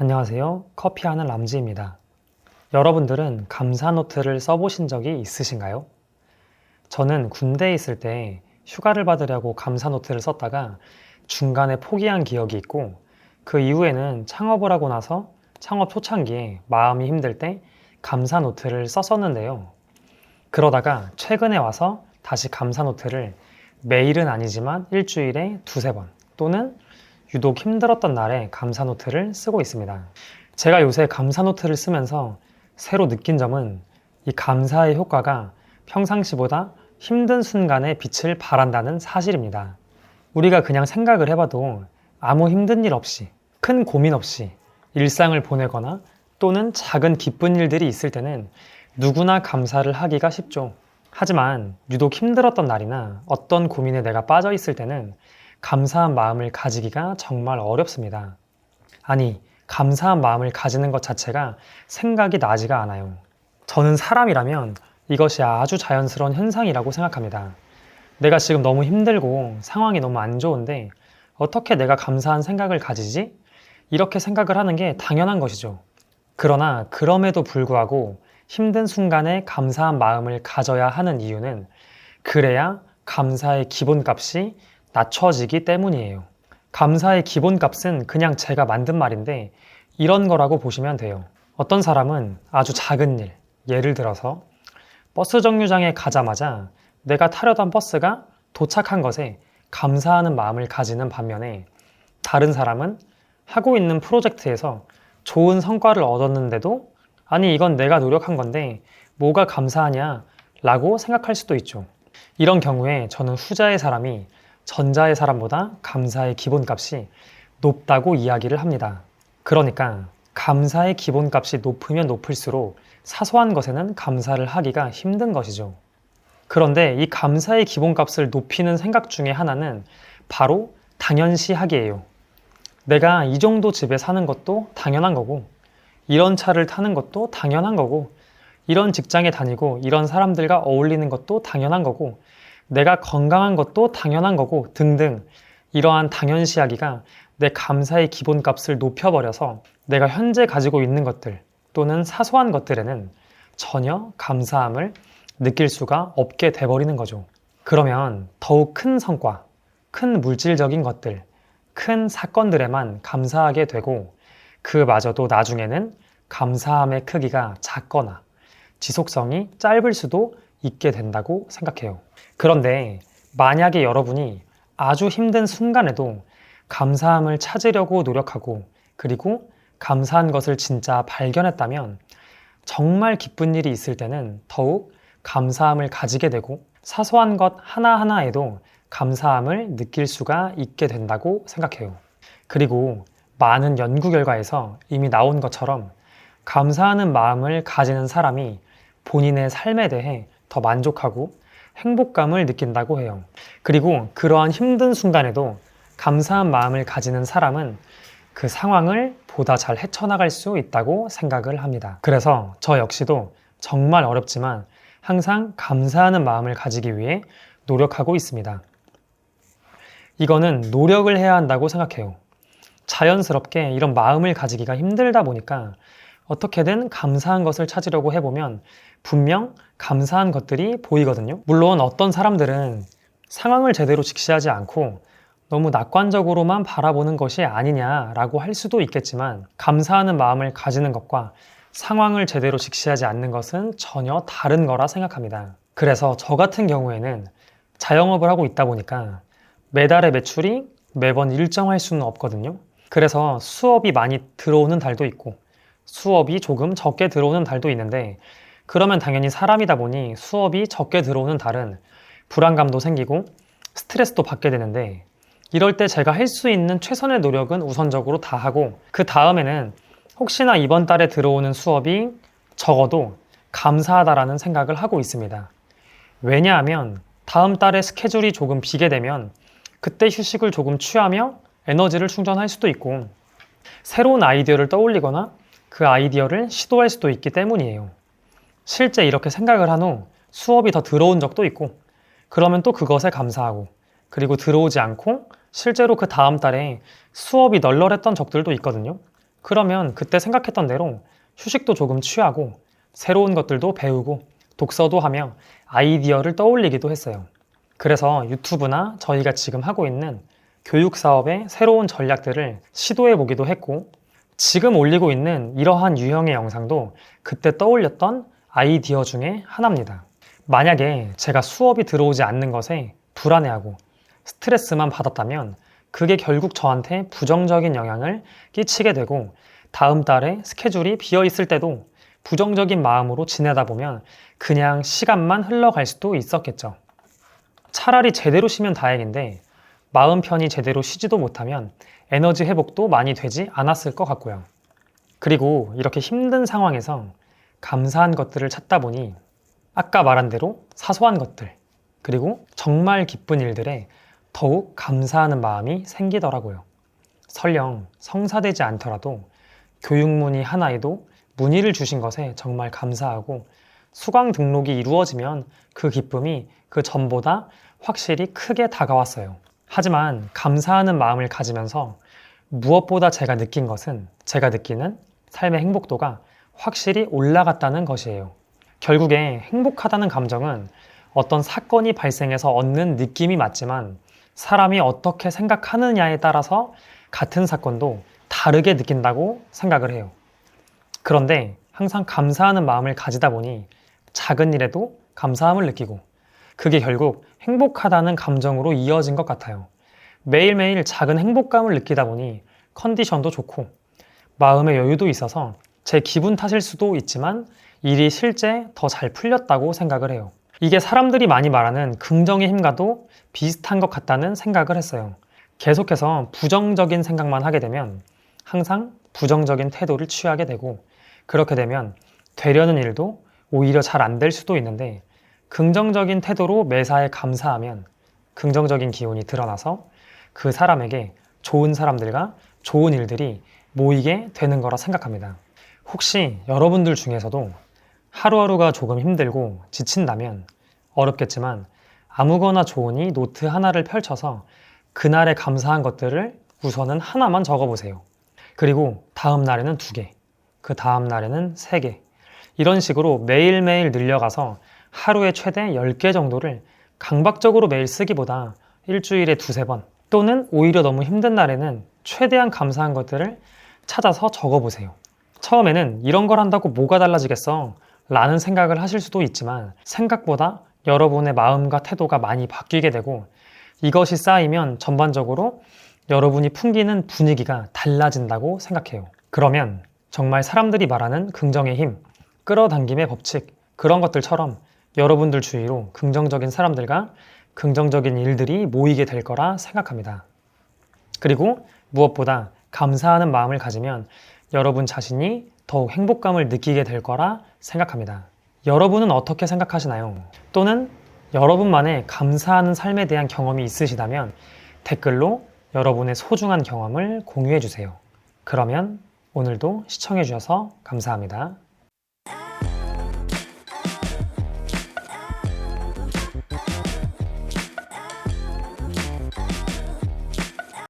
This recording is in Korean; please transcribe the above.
안녕하세요. 커피하는 람지입니다. 여러분들은 감사노트를 써보신 적이 있으신가요? 저는 군대에 있을 때 휴가를 받으려고 감사노트를 썼다가 중간에 포기한 기억이 있고, 그 이후에는 창업을 하고 나서 창업 초창기에 마음이 힘들 때 감사노트를 썼었는데요. 그러다가 최근에 와서 다시 감사노트를 매일은 아니지만 일주일에 두세 번 또는 유독 힘들었던 날에 감사노트를 쓰고 있습니다. 제가 요새 감사노트를 쓰면서 새로 느낀 점은 이 감사의 효과가 평상시보다 힘든 순간에 빛을 발한다는 사실입니다. 우리가 그냥 생각을 해봐도 아무 힘든 일 없이, 큰 고민 없이 일상을 보내거나 또는 작은 기쁜 일들이 있을 때는 누구나 감사를 하기가 쉽죠. 하지만 유독 힘들었던 날이나 어떤 고민에 내가 빠져 있을 때는 감사한 마음을 가지기가 정말 어렵습니다. 아니, 감사한 마음을 가지는 것 자체가 생각이 나지가 않아요. 저는 사람이라면 이것이 아주 자연스러운 현상이라고 생각합니다. 내가 지금 너무 힘들고 상황이 너무 안 좋은데 어떻게 내가 감사한 생각을 가지지? 이렇게 생각을 하는 게 당연한 것이죠. 그러나 그럼에도 불구하고 힘든 순간에 감사한 마음을 가져야 하는 이유는 그래야 감사의 기본값이 낮춰지기 때문이에요. 감사의 기본값은 그냥 제가 만든 말인데 이런 거라고 보시면 돼요. 어떤 사람은 아주 작은 일, 예를 들어서 버스 정류장에 가자마자 내가 타려던 버스가 도착한 것에 감사하는 마음을 가지는 반면에, 다른 사람은 하고 있는 프로젝트에서 좋은 성과를 얻었는데도 아니 이건 내가 노력한 건데 뭐가 감사하냐 라고 생각할 수도 있죠. 이런 경우에 저는 후자의 사람이 전자의 사람보다 감사의 기본값이 높다고 이야기를 합니다. 그러니까 감사의 기본값이 높으면 높을수록 사소한 것에는 감사를 하기가 힘든 것이죠. 그런데 이 감사의 기본값을 높이는 생각 중에 하나는 바로 당연시하기예요. 내가 이 정도 집에 사는 것도 당연한 거고, 이런 차를 타는 것도 당연한 거고, 이런 직장에 다니고 이런 사람들과 어울리는 것도 당연한 거고, 내가 건강한 것도 당연한 거고 등등, 이러한 당연시하기가 내 감사의 기본값을 높여버려서 내가 현재 가지고 있는 것들 또는 사소한 것들에는 전혀 감사함을 느낄 수가 없게 돼버리는 거죠. 그러면 더욱 큰 성과, 큰 물질적인 것들, 큰 사건들에만 감사하게 되고 그마저도 나중에는 감사함의 크기가 작거나 지속성이 짧을 수도 있게 된다고 생각해요. 그런데 만약에 여러분이 아주 힘든 순간에도 감사함을 찾으려고 노력하고 그리고 감사한 것을 진짜 발견했다면 정말 기쁜 일이 있을 때는 더욱 감사함을 가지게 되고 사소한 것 하나하나에도 감사함을 느낄 수가 있게 된다고 생각해요. 그리고 많은 연구 결과에서 이미 나온 것처럼 감사하는 마음을 가지는 사람이 본인의 삶에 대해 더 만족하고 행복감을 느낀다고 해요. 그리고 그러한 힘든 순간에도 감사한 마음을 가지는 사람은 그 상황을 보다 잘 헤쳐나갈 수 있다고 생각을 합니다. 그래서 저 역시도 정말 어렵지만 항상 감사하는 마음을 가지기 위해 노력하고 있습니다. 이거는 노력을 해야 한다고 생각해요. 자연스럽게 이런 마음을 가지기가 힘들다 보니까 어떻게든 감사한 것을 찾으려고 해보면 분명 감사한 것들이 보이거든요. 물론 어떤 사람들은 상황을 제대로 직시하지 않고 너무 낙관적으로만 바라보는 것이 아니냐라고 할 수도 있겠지만, 감사하는 마음을 가지는 것과 상황을 제대로 직시하지 않는 것은 전혀 다른 거라 생각합니다. 그래서 저 같은 경우에는 자영업을 하고 있다 보니까 매달의 매출이 매번 일정할 수는 없거든요. 그래서 수업이 많이 들어오는 달도 있고 수업이 조금 적게 들어오는 달도 있는데, 그러면 당연히 사람이다 보니 수업이 적게 들어오는 달은 불안감도 생기고 스트레스도 받게 되는데, 이럴 때 제가 할 수 있는 최선의 노력은 우선적으로 다 하고 그 다음에는 혹시나 이번 달에 들어오는 수업이 적어도 감사하다라는 생각을 하고 있습니다. 왜냐하면 다음 달에 스케줄이 조금 비게 되면 그때 휴식을 조금 취하며 에너지를 충전할 수도 있고 새로운 아이디어를 떠올리거나 그 아이디어를 시도할 수도 있기 때문이에요. 실제 이렇게 생각을 한 후 수업이 더 들어온 적도 있고, 그러면 또 그것에 감사하고, 그리고 들어오지 않고 실제로 그 다음 달에 수업이 널널했던 적들도 있거든요. 그러면 그때 생각했던 대로 휴식도 조금 취하고 새로운 것들도 배우고 독서도 하며 아이디어를 떠올리기도 했어요. 그래서 유튜브나 저희가 지금 하고 있는 교육 사업의 새로운 전략들을 시도해 보기도 했고, 지금 올리고 있는 이러한 유형의 영상도 그때 떠올렸던 아이디어 중에 하나입니다. 만약에 제가 수업이 들어오지 않는 것에 불안해하고 스트레스만 받았다면 그게 결국 저한테 부정적인 영향을 끼치게 되고, 다음 달에 스케줄이 비어 있을 때도 부정적인 마음으로 지내다 보면 그냥 시간만 흘러갈 수도 있었겠죠. 차라리 제대로 쉬면 다행인데 마음 편히 제대로 쉬지도 못하면 에너지 회복도 많이 되지 않았을 것 같고요. 그리고 이렇게 힘든 상황에서 감사한 것들을 찾다 보니 아까 말한 대로 사소한 것들, 그리고 정말 기쁜 일들에 더욱 감사하는 마음이 생기더라고요. 설령 성사되지 않더라도 교육문의 하나에도 문의를 주신 것에 정말 감사하고, 수강 등록이 이루어지면 그 기쁨이 그 전보다 확실히 크게 다가왔어요. 하지만 감사하는 마음을 가지면서 무엇보다 제가 느낀 것은, 제가 느끼는 삶의 행복도가 확실히 올라갔다는 것이에요. 결국에 행복하다는 감정은 어떤 사건이 발생해서 얻는 느낌이 맞지만, 사람이 어떻게 생각하느냐에 따라서 같은 사건도 다르게 느낀다고 생각을 해요. 그런데 항상 감사하는 마음을 가지다 보니 작은 일에도 감사함을 느끼고, 그게 결국 행복하다는 감정으로 이어진 것 같아요. 매일매일 작은 행복감을 느끼다 보니 컨디션도 좋고 마음의 여유도 있어서 제 기분 탓일 수도 있지만 일이 실제 더 잘 풀렸다고 생각을 해요. 이게 사람들이 많이 말하는 긍정의 힘과도 비슷한 것 같다는 생각을 했어요. 계속해서 부정적인 생각만 하게 되면 항상 부정적인 태도를 취하게 되고, 그렇게 되면 되려는 일도 오히려 잘 안 될 수도 있는데, 긍정적인 태도로 매사에 감사하면 긍정적인 기운이 드러나서 그 사람에게 좋은 사람들과 좋은 일들이 모이게 되는 거라 생각합니다. 혹시 여러분들 중에서도 하루하루가 조금 힘들고 지친다면, 어렵겠지만 아무거나 좋으니 노트 하나를 펼쳐서 그날에 감사한 것들을 우선은 하나만 적어보세요. 그리고 다음 날에는 2개, 그 다음 날에는 3개, 이런 식으로 매일매일 늘려가서 하루에 최대 10개 정도를 강박적으로 매일 쓰기보다 일주일에 2-3번, 또는 오히려 너무 힘든 날에는 최대한 감사한 것들을 찾아서 적어보세요. 처음에는 이런 걸 한다고 뭐가 달라지겠어? 라는 생각을 하실 수도 있지만, 생각보다 여러분의 마음과 태도가 많이 바뀌게 되고, 이것이 쌓이면 전반적으로 여러분이 풍기는 분위기가 달라진다고 생각해요. 그러면 정말 사람들이 말하는 긍정의 힘, 끌어당김의 법칙, 그런 것들처럼 여러분들 주위로 긍정적인 사람들과 긍정적인 일들이 모이게 될 거라 생각합니다. 그리고 무엇보다 감사하는 마음을 가지면 여러분 자신이 더욱 행복감을 느끼게 될 거라 생각합니다. 여러분은 어떻게 생각하시나요? 또는 여러분만의 감사하는 삶에 대한 경험이 있으시다면 댓글로 여러분의 소중한 경험을 공유해 주세요. 그러면 오늘도 시청해 주셔서 감사합니다.